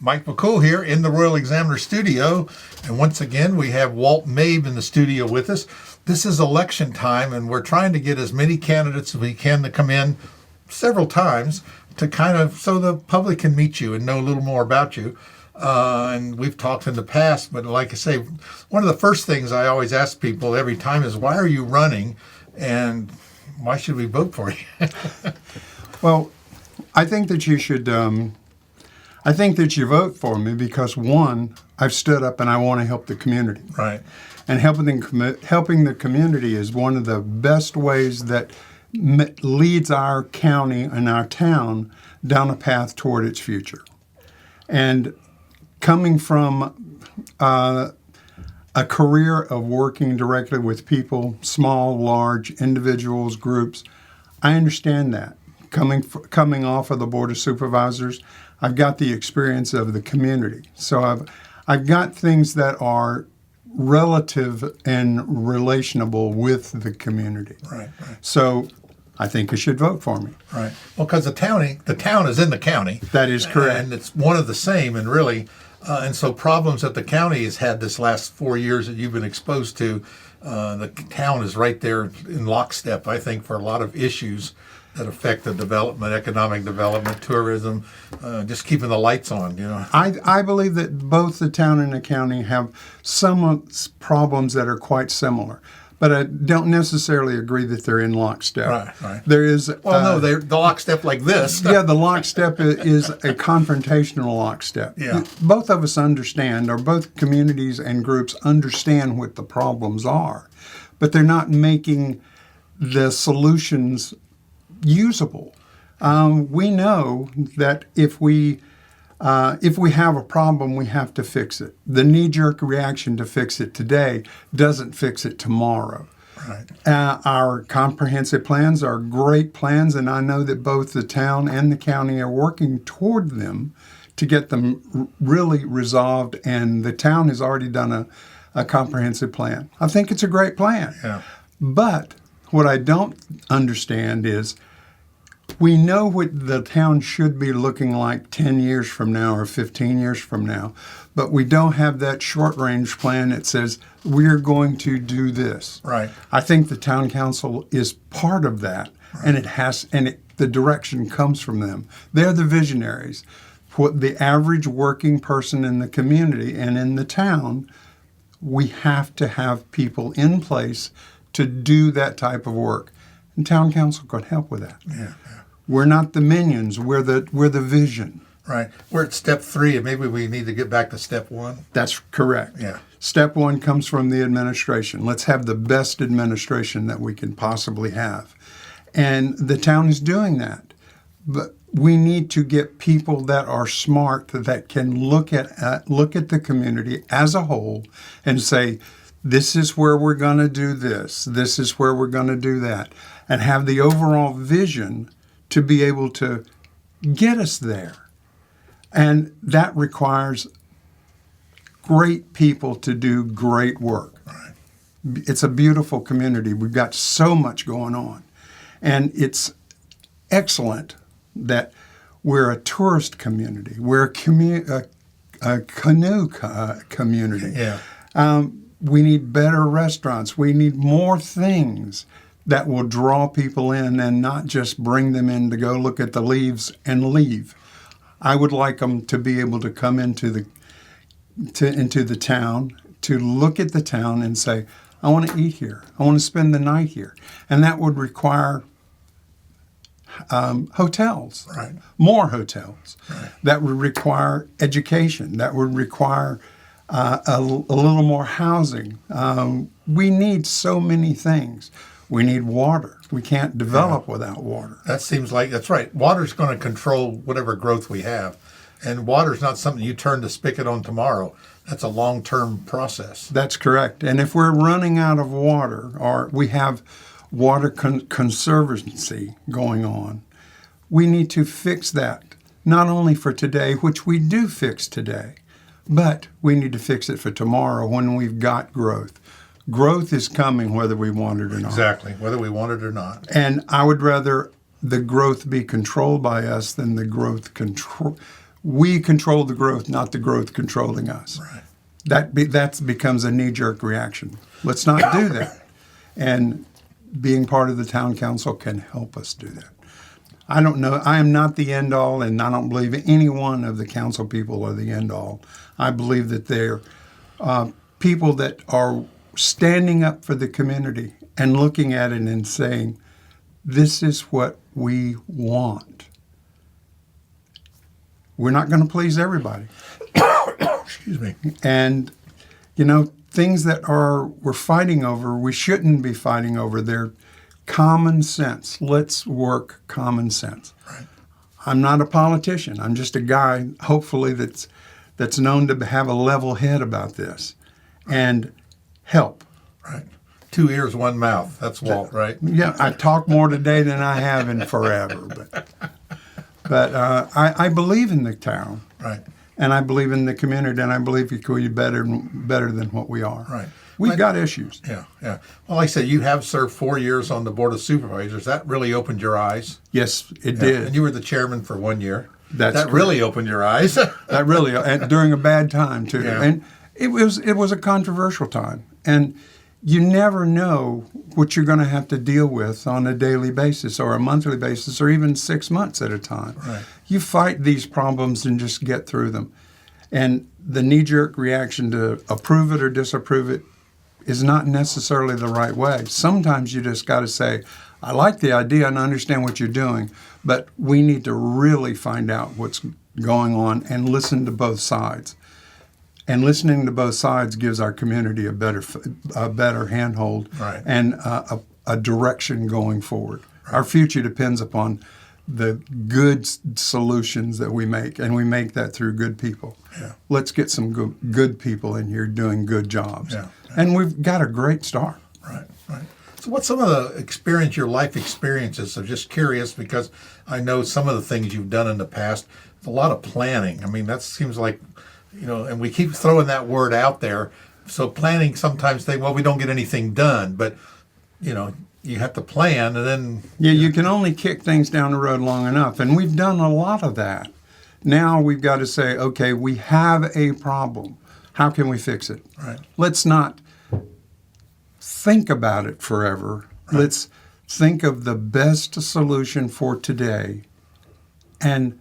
Mike McCool here in the Royal Examiner studio. And once again, we have Walt Mabe in the studio with us. This is election time, and we're trying to get as many candidates as we can to come in several times to kind of so the public can meet you and know a little more about you. And we've talked in the past, but like I say, one of the first things I always ask people every time is, why are you running and why should we vote for you? Well, I think that you should, I think that you vote for me because, one, I've stood up and I want to help the community. Right. And helping the community is one of the best ways that leads our county and our town down a path toward its future. And coming from a career of working directly with people, small, large, individuals, groups, I understand that. Coming off of the Board of Supervisors, I've got the experience of the community. So I've got things that are relative and relationable with the community. Right. So I think you should vote for me. Right. Well, because the town is in the county. That is correct. And it's one of the same, and really, and so problems that the county has had this last 4 years that you've been exposed to, the town is right there in lockstep, I think, for a lot of issues that affect the development, economic development, tourism, just keeping the lights on, you know. I believe that both the town and the county have some problems that are quite similar, but I don't necessarily agree that they're in lockstep. Right. There is... Well, no, they're the lockstep like this. Yeah, the lockstep is a confrontational lockstep. Yeah. Both of us understand, or both communities and groups understand what the problems are, but they're not making the solutions usable. We know that if we have a problem, we have to fix it. The knee-jerk reaction to fix it today doesn't fix it tomorrow. Right. Our comprehensive plans are great plans, and I know that both the town and the county are working toward them to get them really resolved, and the town has already done a comprehensive plan. I think it's a great plan. Yeah. But what I don't understand is we know what the town should be looking like 10 years from now or 15 years from now, but we don't have that short-range plan that says we're going to do this. Right. I think the town council is part of that, and the direction comes from them. They're the visionaries. What the average working person in the community and in the town, we have to have people in place to do that type of work. And town council could help with that. Yeah. We're not the minions. We're the vision. Right. We're at step 3, and maybe we need to get back to step 1. That's correct. Yeah. Step 1 comes from the administration. Let's have the best administration that we can possibly have. And the town is doing that. But we need to get people that are smart, that can look at the community as a whole and say, this is where we're going to do this. This is where we're going to do that. And have the overall vision to be able to get us there. And that requires great people to do great work. Right. It's a beautiful community. We've got so much going on. And it's excellent that we're a tourist community. We're a canoe community. Yeah. We need better restaurants. We need more things that will draw people in and not just bring them in to go look at the leaves and leave. I would like them to be able to come into the town, to look at the town and say, I want to eat here. I want to spend the night here. And that would require hotels, Right. More hotels. Right. That would require education. That would require a little more housing. We need so many things. We need water. We can't develop without water. That seems like, that's right. Water's going to control whatever growth we have. And water's not something you turn the spigot on tomorrow. That's a long-term process. That's correct. And if we're running out of water, or we have water conservancy going on, we need to fix that, not only for today, which we do fix today, but we need to fix it for tomorrow when we've got growth. Growth is coming whether we want it or not. Exactly, whether we want it or not. And I would rather the growth be controlled by us than the growth we control the growth, not the growth controlling us. Right. That becomes a knee-jerk reaction. Let's not do that. And being part of the town council can help us do that. I don't know. I am not the end all, and I don't believe any one of the council people are the end all. I believe that they're people that are standing up for the community and looking at it and saying, this is what we want. We're not going to please everybody. Excuse me. And, things that we're fighting over, we shouldn't be fighting over. They're common sense. Let's work common sense. Right. I'm not a politician. I'm just a guy, hopefully, that's known to have a level head about this and help. Right. 2 ears, 1 mouth. That's Walt, right? Yeah, I talk more today than I have in forever. But I believe in the town. Right. And I believe in the community, and I believe we could be better than what we are. Right. We've got issues. Yeah, yeah. Well, like I said, you have served 4 years on the Board of Supervisors. That really opened your eyes. Yes, it Yeah. did. And you were the chairman for 1 year. That really opened your eyes. That really, and during a bad time too. Yeah. And it was a controversial time. And you never know what you're going to have to deal with on a daily basis or a monthly basis or even 6 months at a time. Right. You fight these problems and just get through them. And the knee-jerk reaction to approve it or disapprove it is not necessarily the right way. Sometimes you just got to say, I like the idea and understand what you're doing, but we need to really find out what's going on and listen to both sides. And listening to both sides gives our community a better handhold Right. and a direction going forward. Right. Our future depends upon the good solutions that we make, and we make that through good people. Yeah. Let's get some good people in here doing good jobs. Yeah. And we've got a great start. Right, right. So what's some of your life experiences? I'm just curious because I know some of the things you've done in the past, a lot of planning. I mean, that seems like, and we keep throwing that word out there. So planning, sometimes we don't get anything done, but, you have to plan and then. Yeah, you can only kick things down the road long enough. And we've done a lot of that. Now we've got to say, okay, we have a problem. How can we fix it? Right. Let's not think about it forever. Right. Let's think of the best solution for today and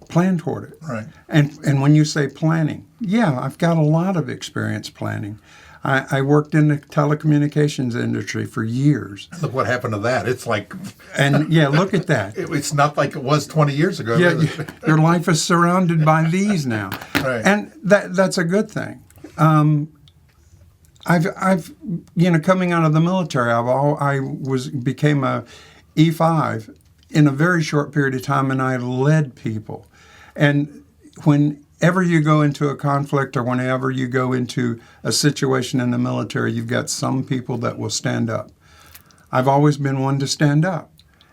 plan toward it. Right. And when you say planning, yeah, I've got a lot of experience planning. I worked in the telecommunications industry for years. Look what happened to that. It's like... And yeah, look at that. It's not like it was 20 years ago. Yeah, your life is surrounded by these now. Right. And that's a good thing. I've coming out of the military, became a E5 in a very short period of time, and I led people. And whenever you go into a conflict or whenever you go into a situation in the military, you've got some people that will stand up. I've always been one to stand up,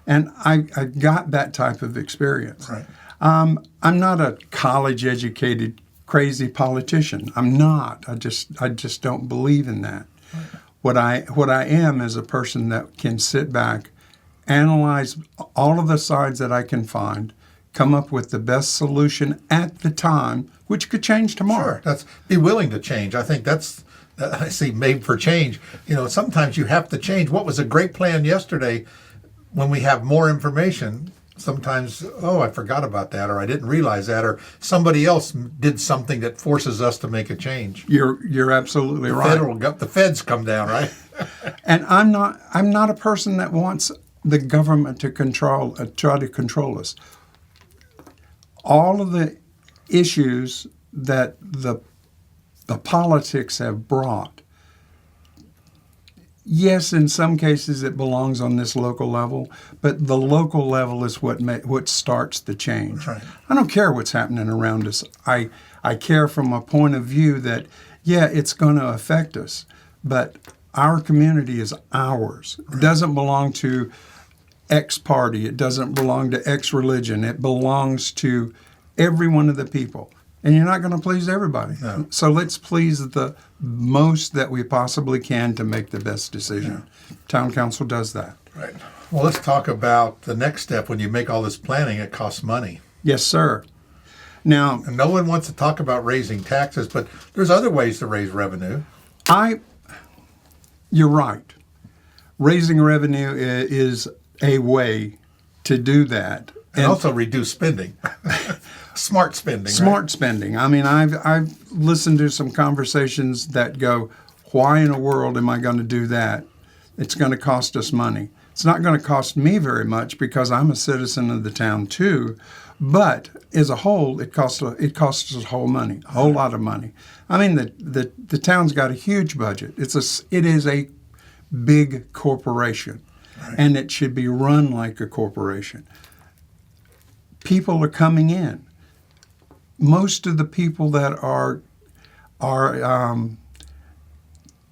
and I got that type of experience. Right. I'm not a college-educated crazy politician. I'm not. I just don't believe in that. Right. What I am is a person that can sit back, analyze all of the sides that I can find, come up with the best solution at the time, which could change tomorrow. Sure, be willing to change. I think that's I see made for change. Sometimes you have to change. What was a great plan yesterday, when we have more information, sometimes, I forgot about that, or I didn't realize that, or somebody else did something that forces us to make a change. You're absolutely right. The feds come down, right? And I'm not a person that wants the government to try to control us. All of the issues that the politics have brought, yes, in some cases it belongs on this local level, but the local level is what starts the change. Right. I don't care what's happening around us. I care from a point of view that, yeah, it's going to affect us, but our community is ours. Right. It doesn't belong to X party. It doesn't belong to X religion. It belongs to every one of the people. And you're not going to please everybody. No. So let's please the most that we possibly can to make the best decision. Yeah. Town council does that. Right. Well, let's talk about the next step. When you make all this planning, it costs money. Yes, sir. Now, And no one wants to talk about raising taxes, but there's other ways to raise revenue. you're right. Raising revenue is a way to do that. And also reduce spending. Smart spending. Smart spending. I mean, I've listened to some conversations that go, why in the world am I going to do that? It's going to cost us money. It's not going to cost me very much because I'm a citizen of the town too. But as a whole, it costs us a whole lot of money. I mean, the town's got a huge budget. It is a big corporation, and it should be run like a corporation. People are coming in. Most of the people that are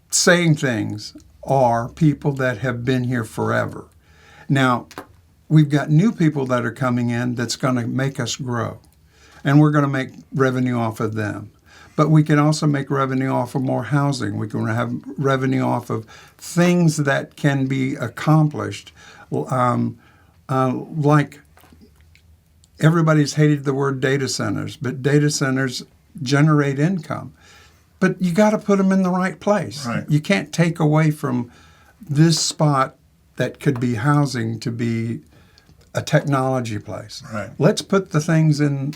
saying things are people that have been here forever. Now, we've got new people that are coming in that's going to make us grow, and we're going to make revenue off of them. But we can also make revenue off of more housing. We can have revenue off of things that can be accomplished, like everybody's hated the word data centers, but data centers generate income. But you got to put them in the right place. Right. You can't take away from this spot that could be housing to be a technology place. Right. Let's put the things in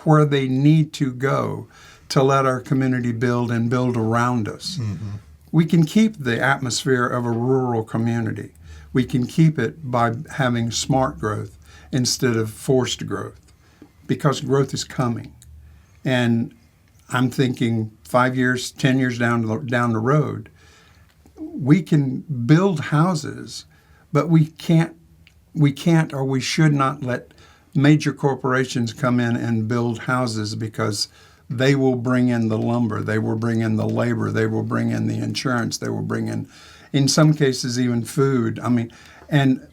where they need to go to let our community build and build around us. Mm-hmm. We can keep the atmosphere of a rural community. We can keep it by having smart growth instead of forced growth, because growth is coming. And I'm thinking 5 years, 10 years down the road, we can build houses, but we can't or we should not let major corporations come in and build houses, because they will bring in the lumber, they will bring in the labor, they will bring in the insurance, they will bring in some cases, even food. I mean, and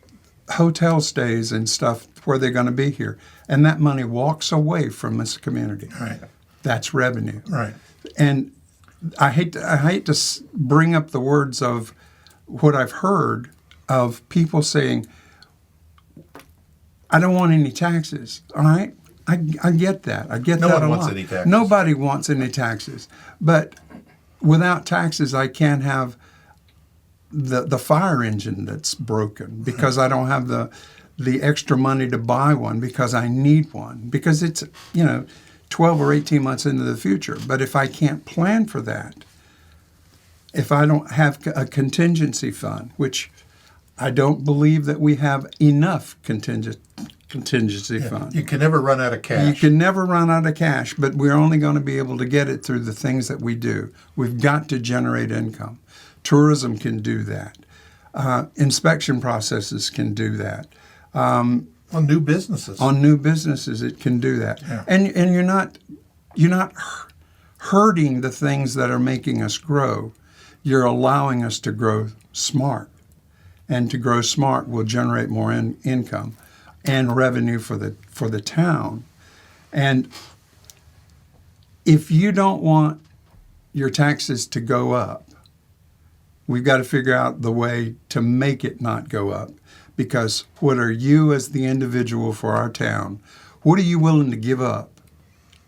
hotel stays and stuff where they're going to be here. And that money walks away from this community. Right. That's revenue. Right. And I hate to bring up the words of what I've heard of people saying, I don't want any taxes. All right? I get that. I get that a lot. No one wants any taxes. Nobody wants any taxes. But without taxes, I can't have the fire engine that's broken, because I don't have the extra money to buy one, because I need one, because it's 12 or 18 months into the future. But if I can't plan for that, if I don't have a contingency fund, which I don't believe that we have enough contingency fund. You can never run out of cash. You can never run out of cash, but we're only going to be able to get it through the things that we do. We've got to generate income. Tourism can do that. Inspection processes can do that. On new businesses. On new businesses, it can do that. Yeah. And you're not hurting the things that are making us grow. You're allowing us to grow smart. And to grow smart will generate more income and revenue for the town. And if you don't want your taxes to go up, we've got to figure out the way to make it not go up. Because what are you as the individual for our town, what are you willing to give up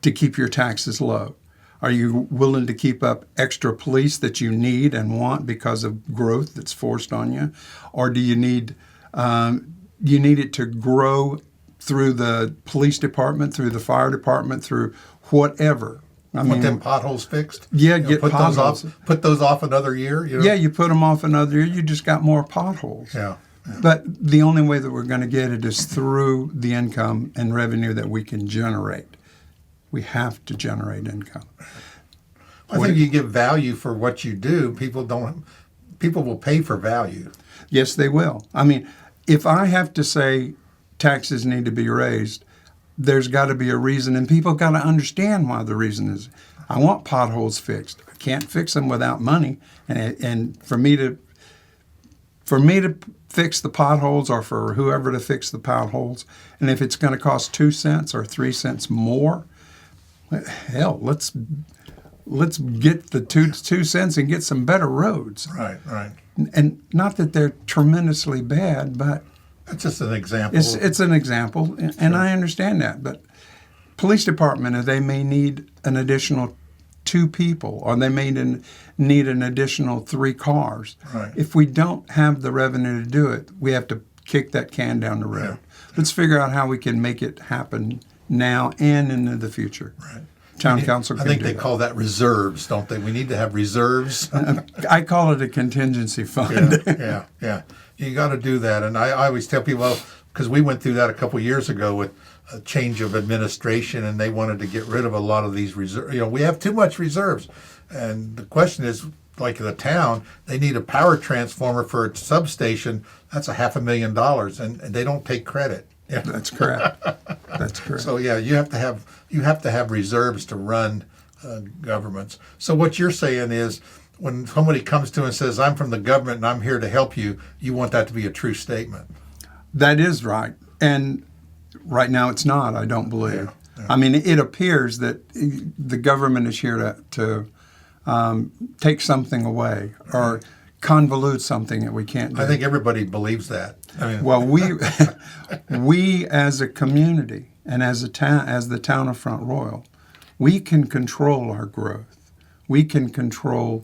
to keep your taxes low? Are you willing to keep up extra police that you need and want because of growth that's forced on you? Or do you need it to grow through the police department, through the fire department, through whatever? Want them potholes fixed? Yeah, get put potholes. Put those off another year? Yeah, you put them off another year, you just got more potholes. Yeah. But the only way that we're going to get it is through the income and revenue that we can generate. We have to generate income. I think you give value for what you do. People will pay for value. Yes, they will. I mean, if I have to say taxes need to be raised, there's got to be a reason, and people got to understand why the reason is. I want potholes fixed. I can't fix them without money, and for me to fix the potholes, or for whoever to fix the potholes, and if it's going to cost 2 cents or 3 cents more, hell, let's get the two cents and get some better roads. Right, right. And not that they're tremendously bad, but That's just an example. it's an example, and I understand that. But police department, they may need an additional 2 people, or they may need an additional 3 cars. Right. If we don't have the revenue to do it, we have to kick that can down the road. Yeah. Let's figure out how we can make it happen now and into the future. Right. Town council can I think do they that. call that reserves, don't they? We need to have reserves. I call it a contingency fund. Yeah. You got to do that. And I always tell people, because we went through that a couple years ago with a change of administration, and they wanted to get rid of a lot of these reserves. We have too much reserves. And the question is, like the town, they need a power transformer for its substation. That's $500,000, and they don't take credit. Yeah. That's correct. That's correct. So yeah, you have to have reserves to run governments. So what you're saying is, when somebody comes to and says, "I'm from the government and I'm here to help you," you want that to be a true statement. That is right. And right now it's not, I don't believe. Yeah. I mean, it appears that the government is here to take something away or convolute something that we can't do. I think everybody believes that. I mean, Well, we as a community and as the town of Front Royal, we can control our growth. We can control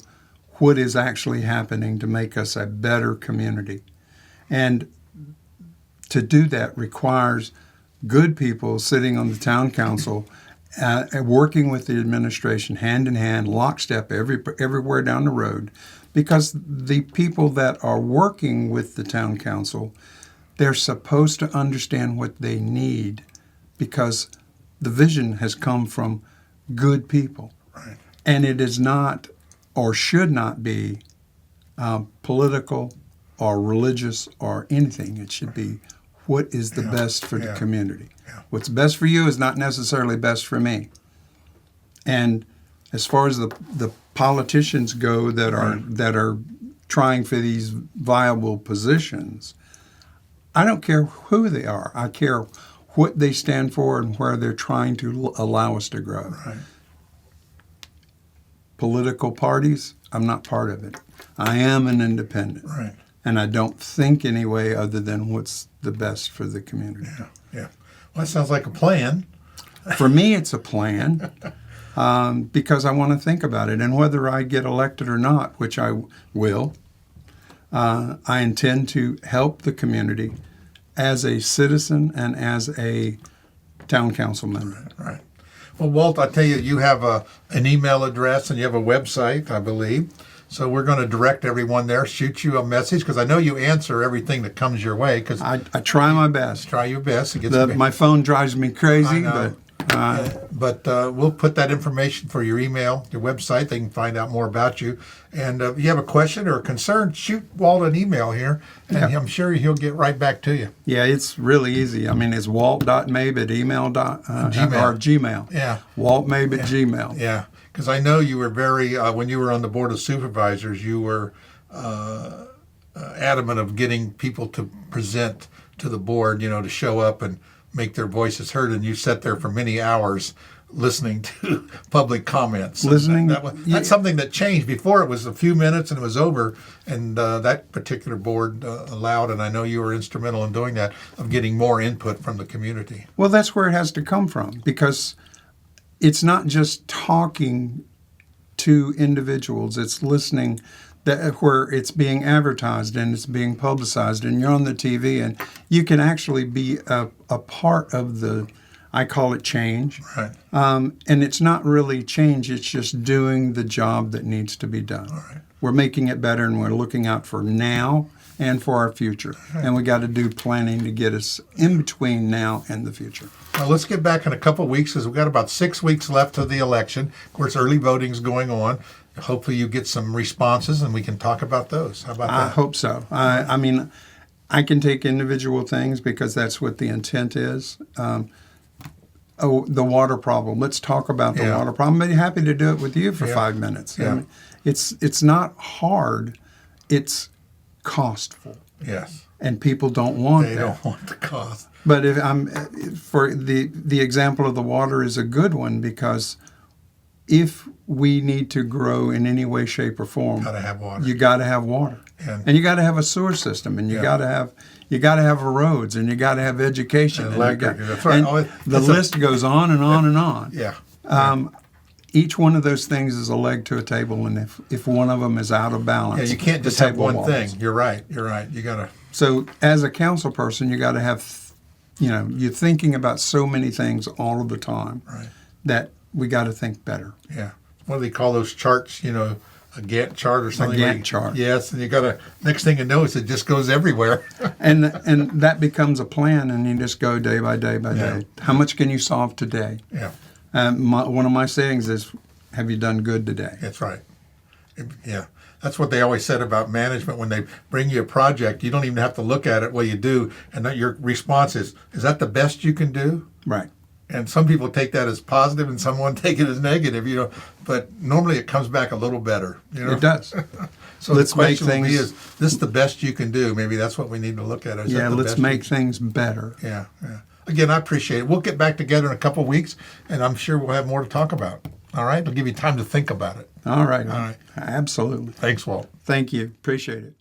what is actually happening to make us a better community. And to do that requires good people sitting on the town council, working with the administration hand in hand, lockstep everywhere down the road, because the people that are working with the town council, they're supposed to understand what they need, because the vision has come from good people. Right. And it is not or should not be political or religious or anything. It should be what is the best for the community. Yeah. What's best for you is not necessarily best for me. And as far as the politicians go that are trying for these viable positions, I don't care who they are. I care what they stand for and where they're trying to allow us to grow. Right. Political parties, I'm not part of it. I am an independent. Right. And I don't think any way other than what's the best for the community. Yeah. Well, that sounds like a plan. For me, it's a plan because I want to think about it. And whether I get elected or not, which I will, I intend to help the community as a citizen and as a town council member. Right. Well, Walt, I tell you, you have an email address and you have a website, I believe. So we're going to direct everyone there, shoot you a message, because I know you answer everything that comes your way. Because I try my best. try your best. It gets My phone drives me crazy, I know. But we'll put that information for your email, your website. They can find out more about you. And if you have a question or a concern, shoot Walt an email here, and I'm sure he'll get right back to you. yeah, it's really easy. I mean, it's walt.mabe at email. Or Gmail. Yeah. Walt Mabe at Gmail. Yeah, because I know you were very, when you were on the Board of Supervisors, you were adamant of getting people to present to the board, to show up and make their voices heard, and you sat there for many hours listening to public comments. Listening? That's something that changed. Before it was a few minutes and it was over, and that particular board allowed, and I know you were instrumental in doing that, of getting more input from the community. Well, that's where it has to come from, because it's not just talking to individuals, it's listening where it's being advertised and it's being publicized and you're on the TV and you can actually be a part of the, I call it change. Right. And it's not really change, it's just doing the job that needs to be done. All right. We're making it better and we're looking out for now and for our future. Right. And we got to do planning to get us in between now and the future. Well, let's get back in a couple of weeks, because we've got about 6 weeks left of the election. Of course, early voting's going on. Hopefully you get some responses and we can talk about those. How about that? I hope so. I mean, I can take individual things because that's what the intent is. The water problem. Let's talk about the water problem. I'd be happy to do it with you for 5 minutes. Yeah. I mean, it's not hard. It's costful. Yes. And people don't want They that. don't want the cost. But if for the example of the water is a good one, because if we need to grow in any way, shape, or form, Gotta have water. you got to have water, And- you got to have a sewer system, and you Yeah. got to have roads, and you got to have education, And and you electric, got- that's right. and Oh, the it's a- list goes on and on and on. Yeah. Each one of those things is a leg to a table, and if one of them is out of balance, Yeah, you can't the just have table one wobbles. thing. You're right. You're right. You gotta. So as a council person, you got to have, you're thinking about so many things all of the time Right. that we got to think better. Yeah. What do they call those charts? A Gantt chart or something. Gantt chart. Yes, and you gotta. Next thing you know is it just goes everywhere. And that becomes a plan, and you just go day by day by Yeah. day. How much can you solve today? Yeah, One of my sayings is, have you done good today? that's right. Yeah, that's what they always said about management. When they bring you a project, you don't even have to look at it. Well, you do, and that your response is that the best you can do? Right. And some people take that as positive, and someone take it as negative. But normally it comes back a little better. It does. So Let's the question make will be: things- Is this the best you can do? Maybe that's what we need to look at. Is that Yeah, the let's best make things better. Yeah, yeah. Again, I appreciate it. We'll get back together in a couple of weeks, and I'm sure we'll have more to talk about. All right? I'll give you time to think about it. All right. All right. Absolutely. Thanks, Walt. Thank you. Appreciate it.